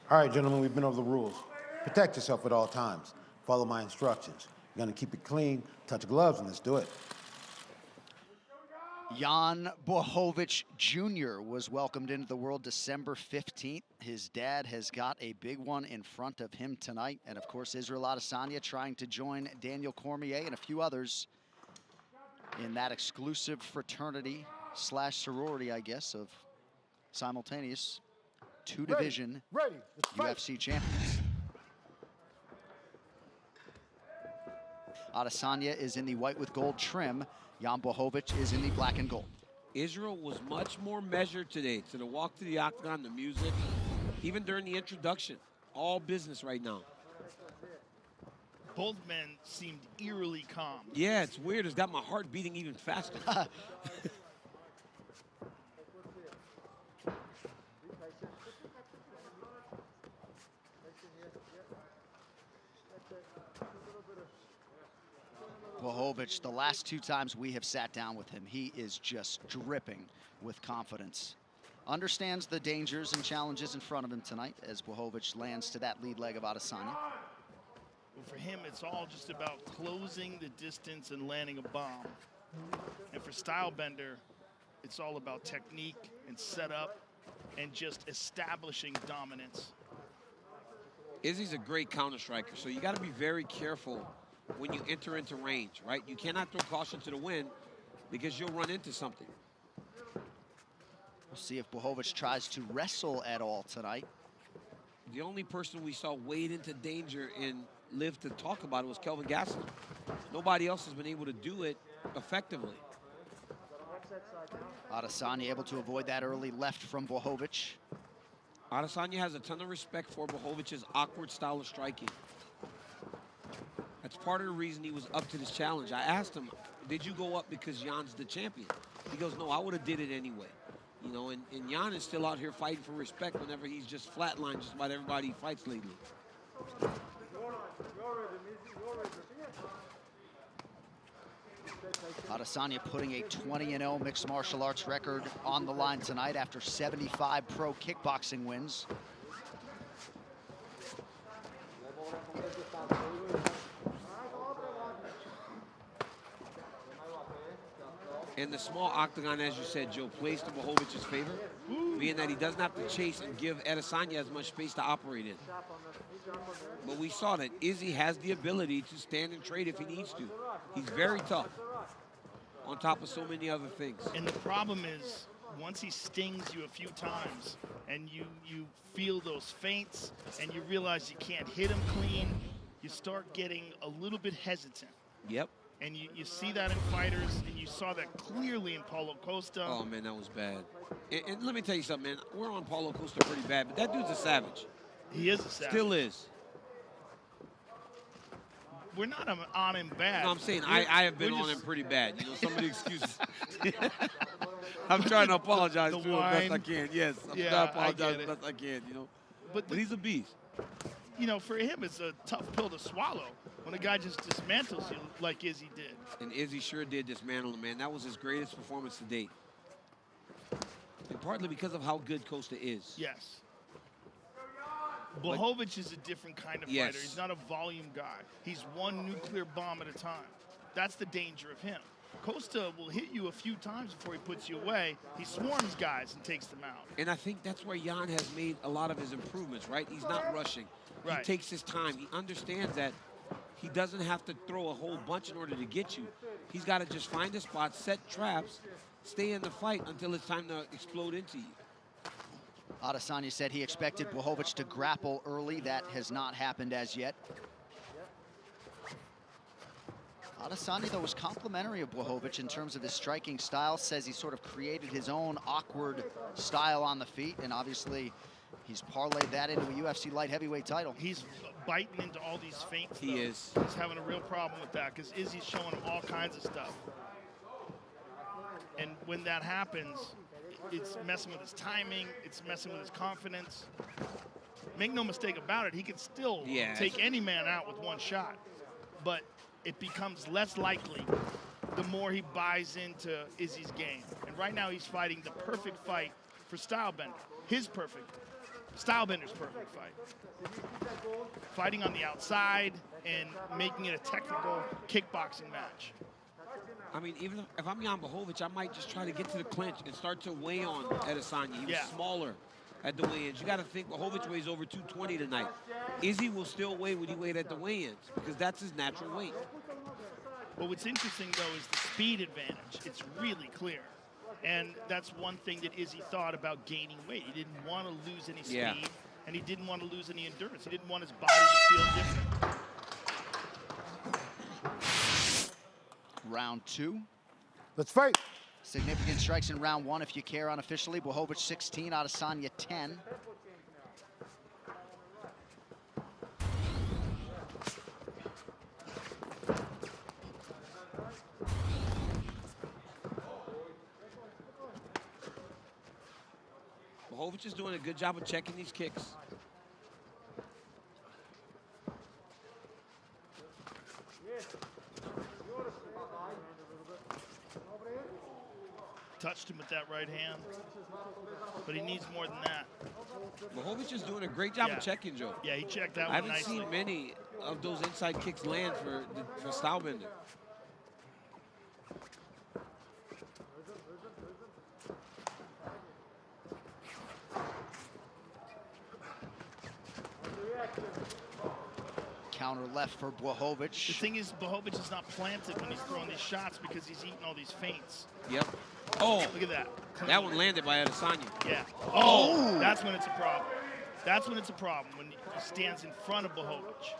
All right, gentlemen, we've been over the rules. Protect yourself at all times. Follow my instructions. You're going to keep it clean, touch gloves, and let's do it. Jan Jr. was welcomed into the world December 15th. His dad has got a big one in front of him tonight. And of course, Israel Adesanya trying to join Daniel Cormier and a few others in that exclusive fraternity / sorority, I guess, of simultaneous two-division UFC champions. Adesanya is in the white with gold trim. Jan Blachowicz is in the black and gold. Israel was much more measured today. To the walk to the octagon, the music, even during the introduction. All business right now. Both men seemed eerily calm. Yeah, it's weird. It's got my heart beating even faster. Blachowicz, the last two times we have sat down with him, he is just dripping with confidence. Understands the dangers and challenges in front of him tonight as Blachowicz lands to that lead leg of Adesanya. Well, for him, it's all just about closing the distance and landing a bomb. And for Stylebender, it's all about technique and setup and just establishing dominance. Izzy's a great counter striker, so you got to be very careful when you enter into range, right? You cannot throw caution to the wind because you'll run into something. We'll see if Blachowicz tries to wrestle at all tonight. The only person we saw wade into danger and live to talk about it was Kelvin Gastelum. Nobody else has been able to do it effectively. Adesanya able to avoid that early left from Blachowicz. Adesanya has a ton of respect for Blachowicz's awkward style of striking. That's part of the reason he was up to this challenge. I asked him, did you go up because Jan's the champion? He goes, no, I would have did it anyway. You know, and Jan is still out here fighting for respect whenever he's just flatlined just about everybody he fights lately. Adesanya putting a 20-0 mixed martial arts record on the line tonight after 75 pro kickboxing wins. And the small octagon, as you said, Joe, plays to Blachowicz's favor, being that he doesn't have to chase and give Adesanya as much space to operate in. But we saw that Izzy has the ability to stand and trade if he needs to. He's very tough, on top of so many other things. And the problem is, once he stings you a few times and you feel those feints and you realize you can't hit him clean, you start getting a little bit hesitant. Yep. And you see that in fighters, and you saw that clearly in Paulo Costa. Oh, man, that was bad. And let me tell you something, man. We're on Paulo Costa pretty bad, but that dude's a savage. He is a savage. Still is. We're not on him bad. No, I'm saying I have been on him pretty bad. You know, some of the excuses. I'm trying to apologize to him as best I can. Yes, I'm trying to apologize as best I can, you know. But he's a beast. You know, for him, it's a tough pill to swallow when a guy just dismantles you like Izzy did. And Izzy sure did dismantle him, man. That was his greatest performance to date. And partly because of how good Costa is. Yes. Blachowicz is a different kind of fighter. He's not a volume guy. He's one nuclear bomb at a time. That's the danger of him. Costa will hit you a few times before he puts you away. He swarms guys and takes them out. And I think that's where Jan has made a lot of his improvements, right? He's not rushing. He takes his time. He understands that he doesn't have to throw a whole bunch in order to get you. He's got to just find a spot, set traps, stay in the fight until it's time to explode into you. Adesanya said he expected Blachowicz to grapple early. That has not happened as yet. Adesanya, though, was complimentary of Blachowicz in terms of his striking style. Says he sort of created his own awkward style on the feet, and obviously he's parlayed that into a UFC light heavyweight title. He's biting into all these feints. He is. He's having a real problem with that because Izzy's showing him all kinds of stuff. And when that happens, it's messing with his timing. It's messing with his confidence. Make no mistake about it, he can still take any man out with one shot. But it becomes less likely the more he buys into Izzy's game. And right now he's fighting the perfect fight for Stylebender. His perfect Stylebender's perfect fight. Fighting on the outside and making it a technical kickboxing match. I mean, even if I'm Jan Blachowicz, I might just try to get to the clinch and start to weigh on Adesanya. He was smaller at the weigh-ins. You got to think Blachowicz weighs over 220 tonight. Izzy will still weigh what he weighed at the weigh-ins because that's his natural weight. But what's interesting, though, is the speed advantage. It's really clear. And that's one thing that Izzy thought about gaining weight. He didn't want to lose any speed, and he didn't want to lose any endurance. He didn't want his body to feel different. Round 2. Let's fight. Significant strikes in round 1, if you care, unofficially. Blachowicz 16, Adesanya 10. Blachowicz is doing a good job of checking these kicks. Touched him with that right hand, but he needs more than that. Blachowicz is doing a great job of checking, Joe. Yeah, he checked that I one haven't nicely. seen many of those inside kicks land for Stylebender. Counter left for Blachowicz. The thing is, Blachowicz is not planted when he's throwing these shots because he's eating all these feints. Yep. Oh, look at that. That one landed by Adesanya. Yeah. Oh, that's when it's a problem. That's when it's a problem, when he stands in front of Blachowicz.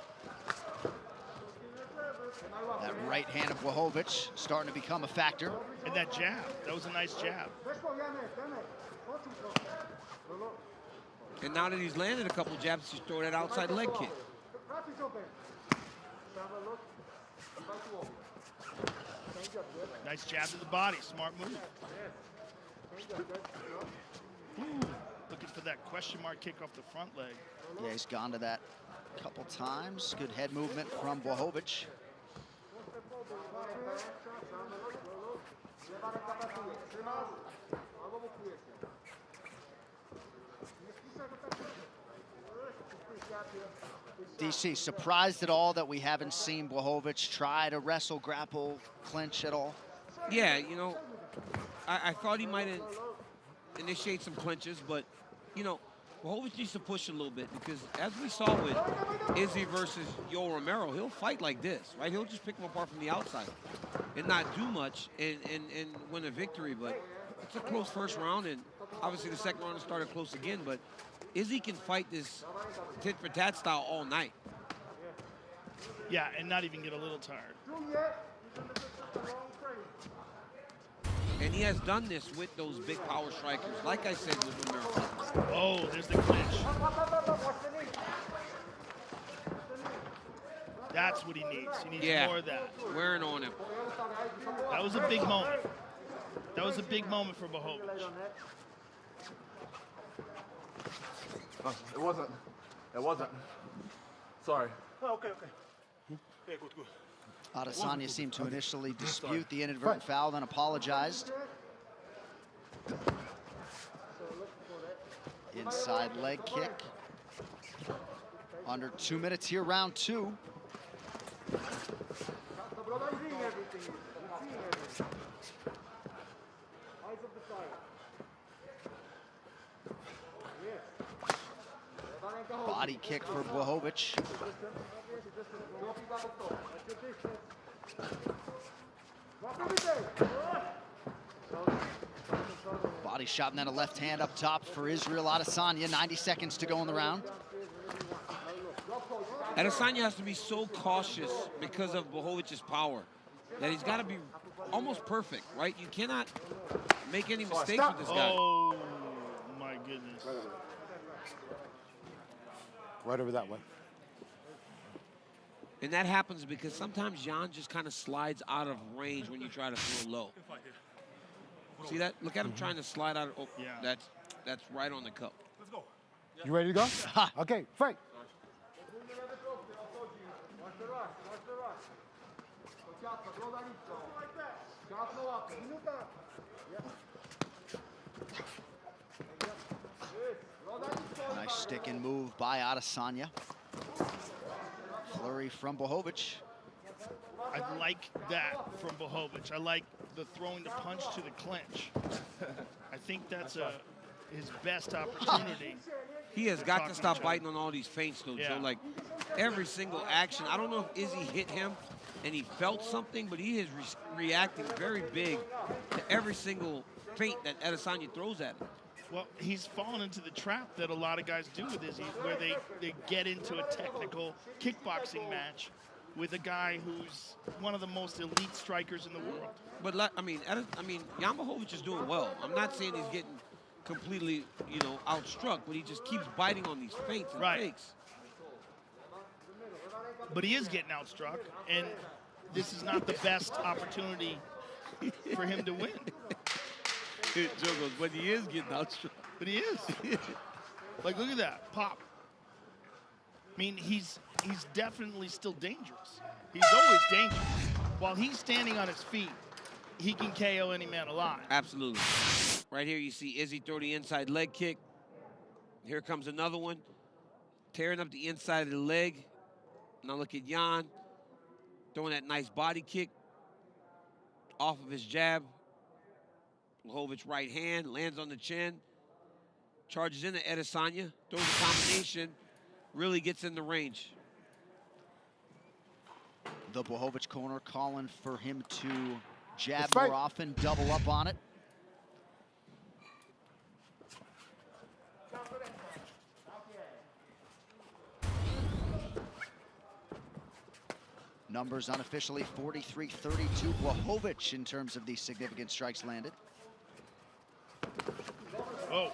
That right hand of Blachowicz starting to become a factor. And that jab, that was a nice jab. And now that he's landed a couple jabs, he's throwing that outside leg kick. Nice jab to the body, smart move. Ooh, looking for that question mark kick off the front leg. Yeah, he's gone to that a couple times. Good head movement from Blachowicz. DC, surprised at all that we haven't seen Blachowicz try to wrestle, grapple, clinch at all? Yeah, you know, I thought he might initiate some clinches, but, you know, Blachowicz needs to push a little bit because as we saw with Izzy versus Yoel Romero, he'll fight like this, right? He'll just pick him apart from the outside and not do much and win a victory, but it's a close first round, and obviously the second round started close again, but Izzy can fight this tit-for-tat style all night. Yeah, and not even get a little tired. And he has done this with those big power strikers, like I said with Romero. Oh, there's the clinch. That's what he needs. He needs more of that. Wearing on him. That was a big moment. That was a big moment for Blachowicz. It wasn't. It wasn't. Sorry. Oh, okay. Yeah, good. Adesanya seemed to initially dispute the inadvertent foul, then apologized. Inside leg kick. Under 2 minutes here, round 2. Body kick for Blachowicz. Body shot and then a left hand up top for Isrsel Adesanya. 90 seconds to go in the round. Adesanya has to be so cautious because of Blachowicz's power that he's got to be almost perfect, right? You cannot make any mistakes with this guy. Oh, my goodness. Right over that way. And that happens because sometimes Jan just kind of slides out of range when you try to throw low. See that? Look at him trying to slide out. Oh, yeah. That's right on the cup. Let's go. You ready to go? Okay, fight. Nice Stick and move by Adesanya. Flurry from Blachowicz. I like that from Blachowicz. I like the throwing the punch to the clinch. I think that's his best opportunity. He has got to stop biting on all these feints, though, Yeah. Joe. Like, every single action. I don't know if Izzy hit him and he felt something, but he is reacting very big to every single feint that Adesanya throws at him. Well, he's fallen into the trap that a lot of guys do with Izzy, where they get into a technical kickboxing match with a guy who's one of the most elite strikers in the world. But, I mean, Jan Blachowicz is doing well. I'm not saying he's getting completely, you know, outstruck, but he just keeps biting on these feints and fakes. But he is getting outstruck, and this is not the best opportunity for him to win. Joe goes, but he is getting outstruck. But he is. Like, look at that, pop. I mean, he's definitely still dangerous. He's always dangerous. While he's standing on his feet, he can KO any man alive. Absolutely. Right here, you see Izzy throw the inside leg kick. Here comes another one, tearing up the inside of the leg. Now look at Jan throwing that nice body kick off of his jab. Blachowicz right hand, lands on the chin, charges into Adesanya, throws a combination, really gets in the range. The Blachowicz corner calling for him to jab more often, double up on it. Numbers unofficially 43-32 Blachowicz in terms of the significant strikes landed. Oh.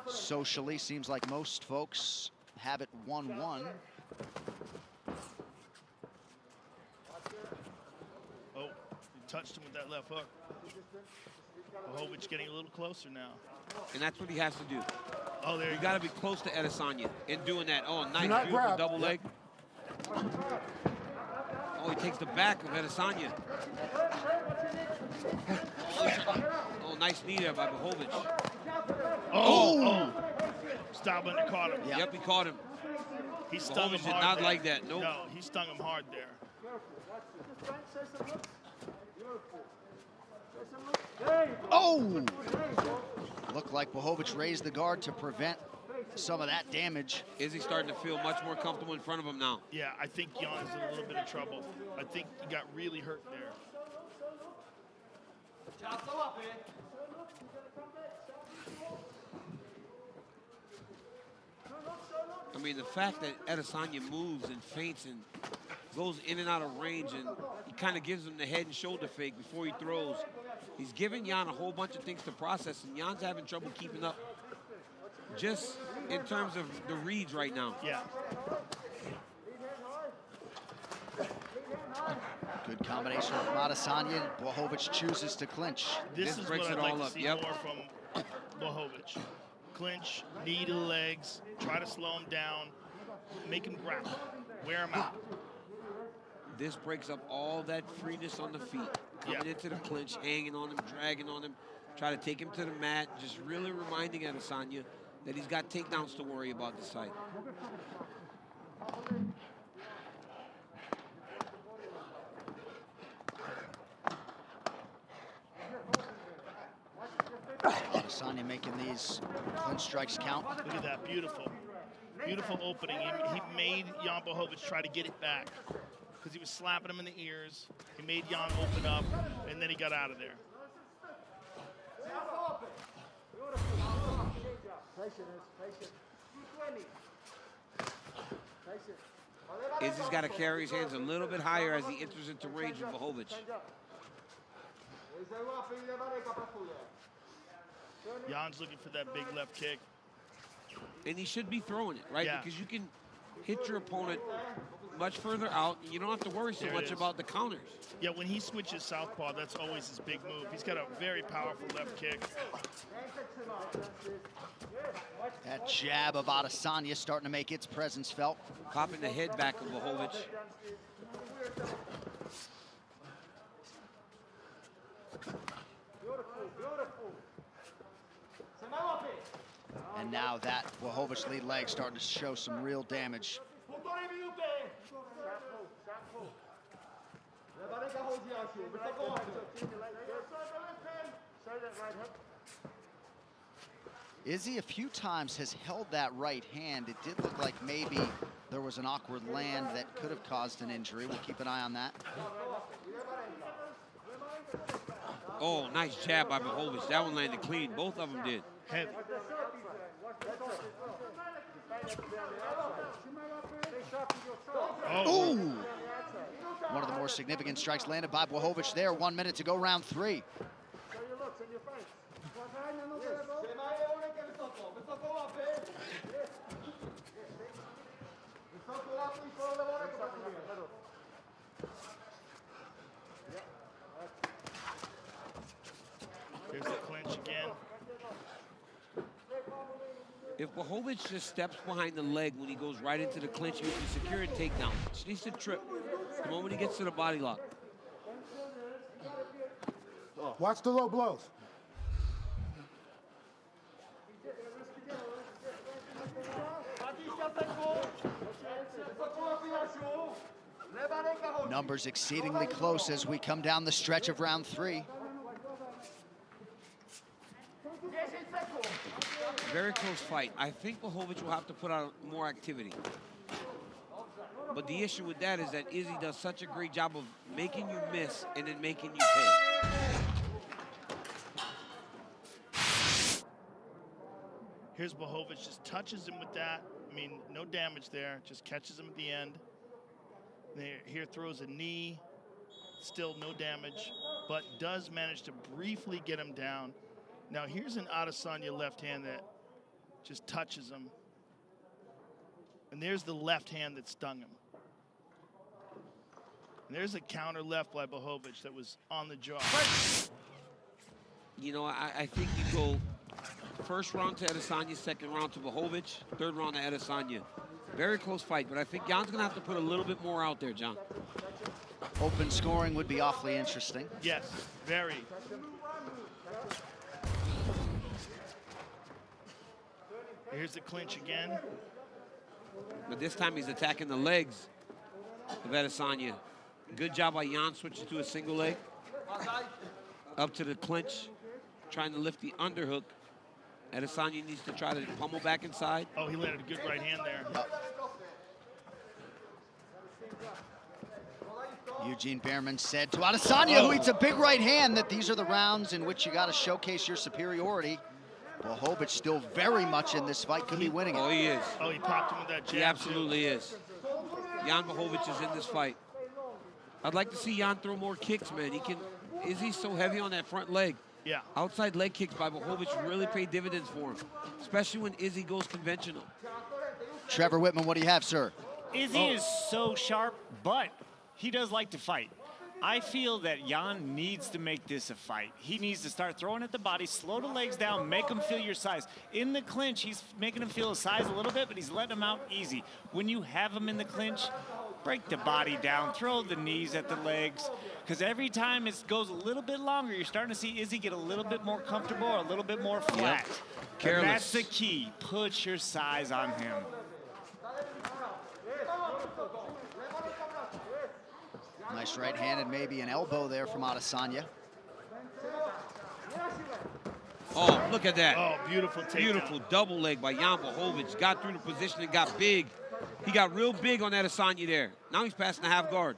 Socially, seems like most folks have it 1-1. Oh, he touched him with that left hook. Blachowicz getting a little closer now. And that's what he has to do. Oh, there you got to be close to Adesanya in doing that. Oh, nice, beautiful double leg. Oh, he takes the back of Adesanya. Oh, nice knee there by Blachowicz. Oh! Stopping to caught him. Yep, he caught him. He stung him did hard not there. like that. Nope. No, he stung him hard there. Oh! Looked like Blachowicz raised the guard to prevent some of that damage. Izzy starting to feel much more comfortable in front of him now. Yeah, I think Jan is in a little bit of trouble. I think he got really hurt there. I mean, the fact that Adesanya moves and feints and goes in and out of range, and he kind of gives him the head and shoulder fake before he throws. He's giving Jan a whole bunch of things to process, and Jan's having trouble keeping up just in terms of the reads right now. Yeah. Good combination from Adesanya. Blachowicz chooses to clinch. This is breaks what it I'd like all to up. see Yep. more from Blachowicz. Clinch, knee to the legs, try to slow him down, make him grapple, wear him out. This breaks up all that freeness on the feet. Coming into the clinch, hanging on him, dragging on him, try to take him to the mat, just really reminding Adesanya that he's got takedowns to worry about this fight. Adesanya making these clinch strikes count. Look at that, beautiful. Beautiful opening. He made Jan Blachowicz try to get it back because he was slapping him in the ears. He made Jan open up, and then he got out of there. Izzy's got to carry his hands a little bit higher as he enters into range with Blachowicz. Jan's looking for that big left kick. And he should be throwing it, right? Yeah. Because you can hit your opponent much further out, and you don't have to worry so much about the counters. Yeah, when he switches southpaw, that's always his big move. He's got a very powerful left kick. That jab of Adesanya starting to make its presence felt. Popping the head back of Blachowicz. And now that Blachowicz lead leg starting to show some real damage. Izzy a few times has held that right hand. It did look like maybe there was an awkward land that could have caused an injury. We'll keep an eye on that. Oh, nice jab by Blachowicz. That one landed clean. Both of them did. Heavy. Oh. Ooh. One of the more significant strikes landed by Blachowicz there. 1 minute to go, round 3. Here's the clinch again. If Blachowicz just steps behind the leg when he goes right into the clinch, he can secure a takedown. Just needs to trip the moment he gets to the body lock. Watch the low blows. Numbers exceedingly close as we come down the stretch of round 3. Very close fight. I think Blachowicz will have to put out more activity. But the issue with that is that Izzy does such a great job of making you miss and then making you pay. Here's Blachowicz, just touches him with that. I mean, no damage there, just catches him at the end. Here throws a knee, still no damage, but does manage to briefly get him down. Now here's an Adesanya left hand that just touches him. And there's the left hand that stung him. And there's a counter left by Blachowicz that was on the jaw. You know, I think you go first round to Adesanya, second round to Blachowicz, third round to Adesanya. Very close fight, but I think Jan's going to have to put a little bit more out there, John. Open scoring would be awfully interesting. Yes, very. Here's the clinch again. But this time he's attacking the legs of Adesanya. Good job by Jan switching to a single leg. Up to the clinch, trying to lift the underhook. Adesanya needs to try to pummel back inside. Oh, he landed a good right hand there. Eugene Behrman said to Adesanya, who eats a big right hand, that these are the rounds in which you got to showcase your superiority. Blachowicz still very much in this fight, could be winning it. Oh, he is. Oh, he popped him with that jab. He absolutely is. Jan Blachowicz is in this fight. I'd like to see Jan throw more kicks, man. Izzy's so heavy on that front leg. Yeah. Outside leg kicks by Blachowicz really pay dividends for him, especially when Izzy goes conventional. Trevor Whitman, what do you have, sir? Izzy is so sharp, but he does like to fight. I feel that Jan needs to make this a fight. He needs to start throwing at the body, slow the legs down, make him feel your size. In the clinch, he's making him feel his size a little bit, but he's letting him out easy. When you have him in the clinch, break the body down, throw the knees at the legs, because every time it goes a little bit longer, you're starting to see Izzy get a little bit more comfortable, a little bit more flat. Yep. Careless. That's the key. Put your size on him. Nice right hand and maybe an elbow there from Adesanya. Oh, look at that. Oh, beautiful takedown. Beautiful double leg by Jan Blachowicz. Got through the position and got big. He got real big on Adesanya there. Now he's passing the half guard.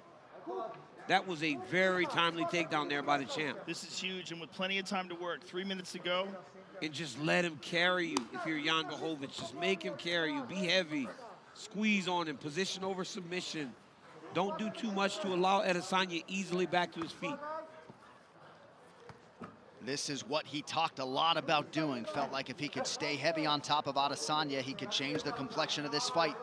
That was a very timely takedown there by the champ. This is huge, and with plenty of time to work. 3 minutes to go. And just let him carry you if you're Jan Blachowicz. Just make him carry you. Be heavy. Squeeze on him. Position over submission. Don't do too much to allow Adesanya easily back to his feet. This is what he talked a lot about doing. Felt like if he could stay heavy on top of Adesanya, he could change the complexion of this fight.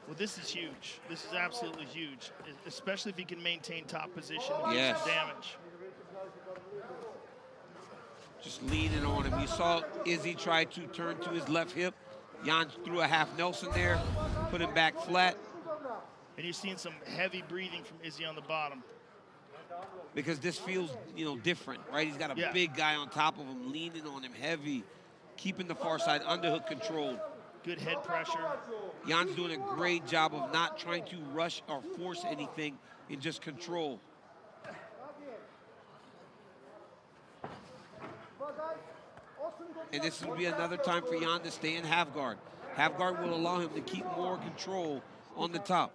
Well, this is huge. This is absolutely huge, especially if he can maintain top position and do Yes. some damage. Just leaning on him. You saw Izzy try to turn to his left hip. Jan threw a half Nelson there, put him back flat. And you're seeing some heavy breathing from Izzy on the bottom. Because this feels, different, right? He's got a big guy on top of him, leaning on him heavy. keeping the far side underhook controlled. Good head pressure. Jan's doing a great job of not trying to rush or force anything and just control. And this will be another time for Jan to stay in half guard. Half guard will allow him to keep more control on the top.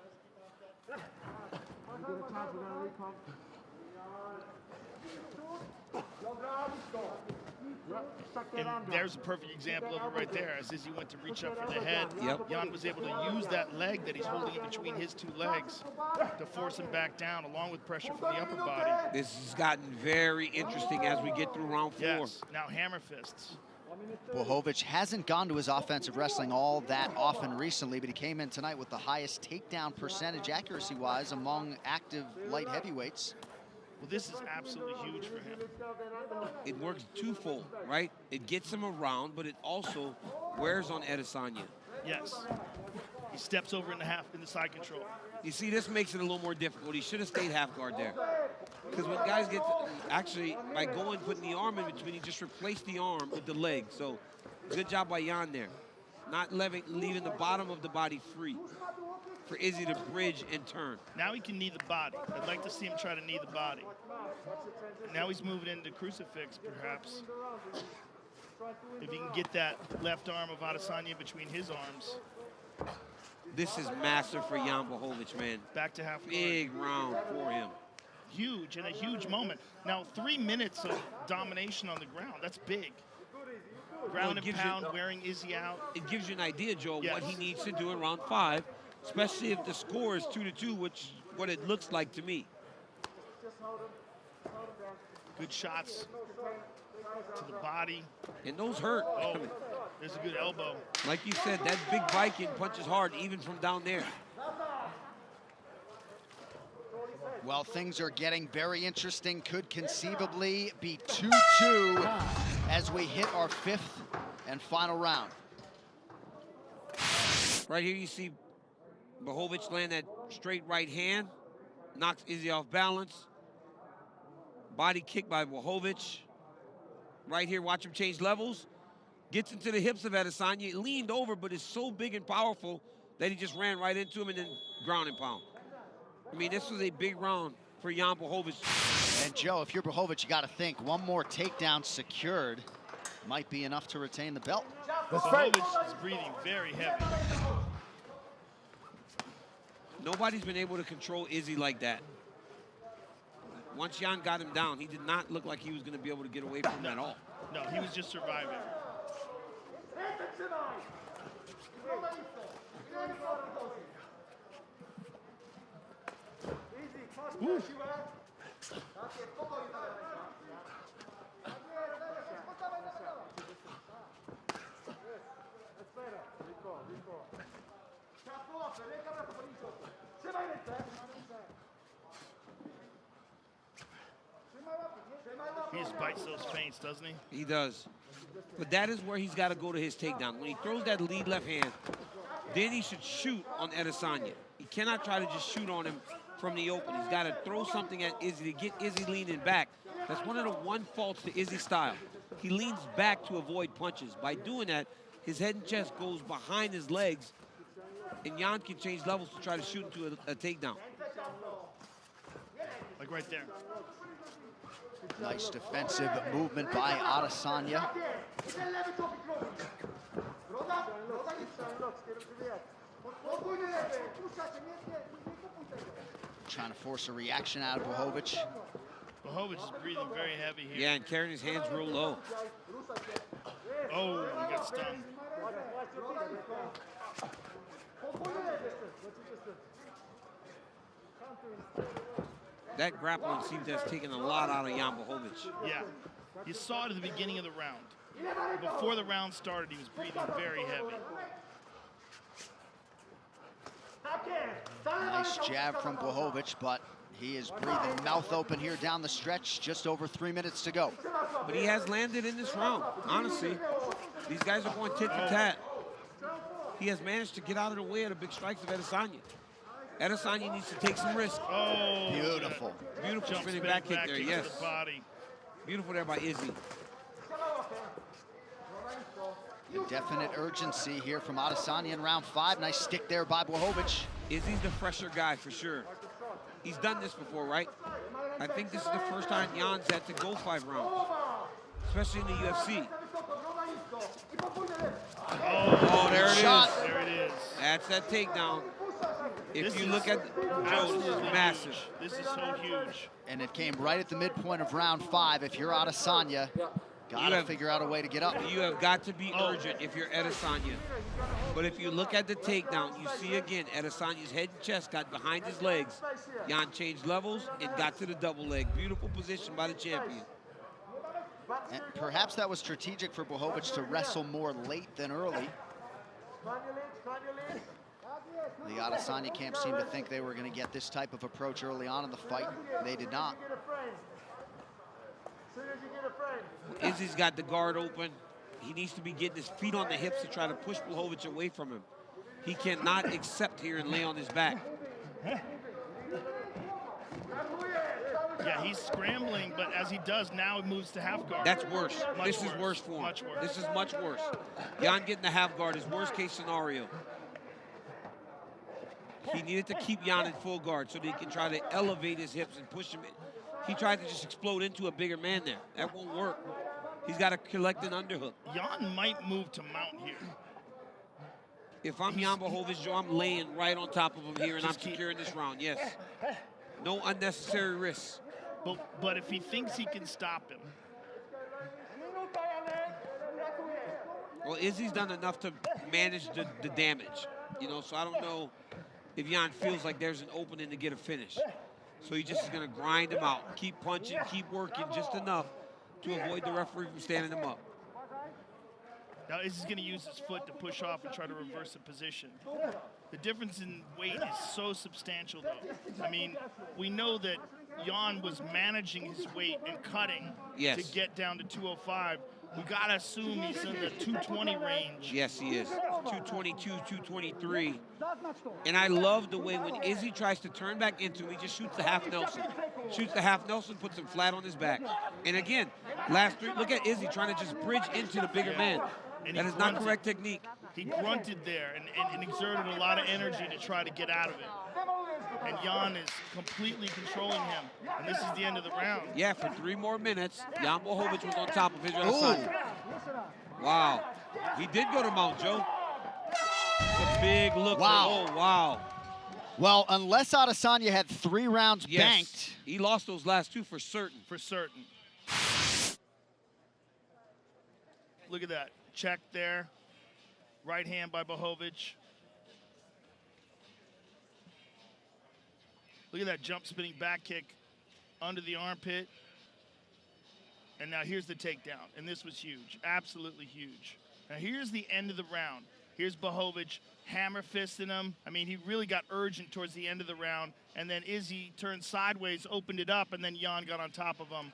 And there's a perfect example of it right there. As Izzy went to reach up for the head, Jan was able to use that leg that he's holding in between his two legs to force him back down, along with pressure from the upper body. This has gotten very interesting as we get through round 4. Yes, now hammer fists. Blachowicz hasn't gone to his offensive wrestling all that often recently, but he came in tonight with the highest takedown percentage accuracy-wise among active light heavyweights. Well, this is absolutely huge for him. It works twofold, right? It gets him around, but it also wears on Adesanya. Yes. He steps over in the side control. You see, this makes it a little more difficult. He should have stayed half guard there. Because when guys get, actually, by putting the arm in between, he just replaced the arm with the leg. So, good job by Jan there. Not leaving the bottom of the body free for Izzy to bridge and turn. Now he can knee the body. I'd like to see him try to knee the body. Now he's moving into crucifix, perhaps. If he can get that left arm of Adesanya between his arms. This is massive for Jan Blachowicz, man. Back to half guard. Big round for him. Huge, and a huge moment. Now, 3 minutes of domination on the ground. That's big. Ground and pound, wearing Izzy out. It gives you an idea, Joe, what he needs to do in round 5, especially if the score is 2-2, which what it looks like to me. Good shots to the body. And those hurt. Oh, there's a good elbow. Like you said, that big Viking punches hard, even from down there. Well, things are getting very interesting. Could conceivably be 2-2 as we hit our 5th and final round. Right here you see Blachowicz land that straight right hand, knocks Izzy off balance. Body kick by Blachowicz. Right here, watch him change levels. Gets into the hips of Adesanya, leaned over, but is so big and powerful that he just ran right into him and then ground and pound. I mean, this was a big round for Jan Blachowicz. And Joe, if you're Blachowicz, you got to think one more takedown secured might be enough to retain the belt. Blachowicz is breathing very heavy. Nobody's been able to control Izzy like that. Once Jan got him down, he did not look like he was going to be able to get away from him at all. No, he was just surviving. Ooh. He just bites those feints, doesn't he? He does. But that is where he's got to go to his takedown. When he throws that lead left hand, then he should shoot on Adesanya. He cannot try to just shoot on him from the open. He's got to throw something at Izzy to get Izzy leaning back. That's one of the faults to Izzy's style. He leans back to avoid punches. By doing that, his head and chest goes behind his legs, and Jan can change levels to try to shoot into a takedown. Like right there. Nice defensive movement by Adesanya. Trying to force a reaction out of Blachowicz. Blachowicz is breathing very heavy here. Yeah, and carrying his hands real low. Oh, he got stunned. That grappling seems to have taken a lot out of Jan Blachowicz. Yeah, you saw it at the beginning of the round. Before the round started, he was breathing very heavy. Nice jab from Blachowicz, but he is breathing mouth open here down the stretch. Just over 3 minutes to go. But he has landed in this round. Honestly, these guys are going tit for tat. He has managed to get out of the way of the big strikes of Adesanya. Adesanya needs to take some risks. Oh, beautiful. Beautiful spinning back kick there, yes. The body. Beautiful there by Izzy. A definite urgency here from Adesanya in round 5. Nice stick there by Blachowicz. Izzy's the fresher guy for sure. He's done this before, right? I think this is the first time Jan's had to go 5 rounds, especially in the UFC. Oh, there it is. There it is. That's that takedown. If you look at Joe, this is massive. This is so huge. And it came right at the midpoint of round 5. If you're Adesanya, gotta figure out a way to get up. You have got to be urgent if you're Adesanya. But if you look at the takedown, you see again, Adesanya's head and chest got behind his legs. Jan changed levels and got to the double leg. Beautiful position by the champion. And perhaps that was strategic for Blachowicz to wrestle more late than early. The Adesanya camp seemed to think they were going to get this type of approach early on in the fight. They did not. Izzy's got the guard open. He needs to be getting his feet on the hips to try to push Blachowicz away from him. He cannot accept here and lay on his back. Yeah, he's scrambling, but as he does, now he moves to half guard. That's worse. This is worse for him. Much worse. This is much worse. Jan getting the half guard is worst case scenario. He needed to keep Jan in full guard so that he can try to elevate his hips and push him in. He tried to just explode into a bigger man there. That won't work. He's got to collect an underhook. Jan might move to mount here. If I'm Jan Blachowicz, Joe, I'm laying right on top of him here, and I'm securing this round, yes. No unnecessary risks. But if he thinks he can stop him. Well, Izzy's done enough to manage the damage, you know, so I don't know if Jan feels like there's an opening to get a finish. So he just is going to grind him out, keep punching, keep working just enough to avoid the referee from standing him up. Now Izzy's going to use his foot to push off and try to reverse the position. The difference in weight is so substantial, though. I mean, we know that Jan was managing his weight and cutting to get down to 205. We got to assume he's in the 220 range. Yes, he is. 222, 223. And I love the way when Izzy tries to turn back into him, he just shoots the half Nelson. Shoots the half Nelson, puts him flat on his back. And again, last 3, look at Izzy trying to just bridge into the bigger man. And that is not correct technique. He grunted there and exerted a lot of energy to try to get out of it. And Jan is completely controlling him. And this is the end of the round. Yeah, for 3 more minutes, Jan Blachowicz was on top of Adesanya. Wow. He did go to mount, Joe. It's a big look. Wow. Oh, wow. Well, unless Adesanya had 3 rounds banked. He lost those last 2 for certain. For certain. Look at that. Check there. Right hand by Blachowicz. Look at that jump spinning back kick under the armpit. And now here's the takedown. And this was huge. Absolutely huge. Now here's the end of the round. Here's Blachowicz hammer fisting him. I mean, he really got urgent towards the end of the round. And then Izzy turned sideways, opened it up, and then Jan got on top of him.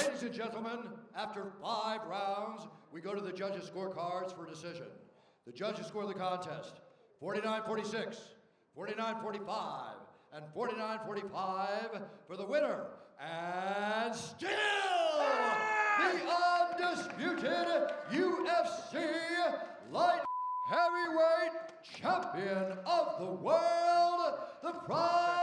Ladies and gentlemen, after 5 rounds, we go to the judges' scorecards for decision. The judges score the contest 49-46, 49-45, and 49-45 for the winner. And still the undisputed UFC light heavyweight champion of the world, the prize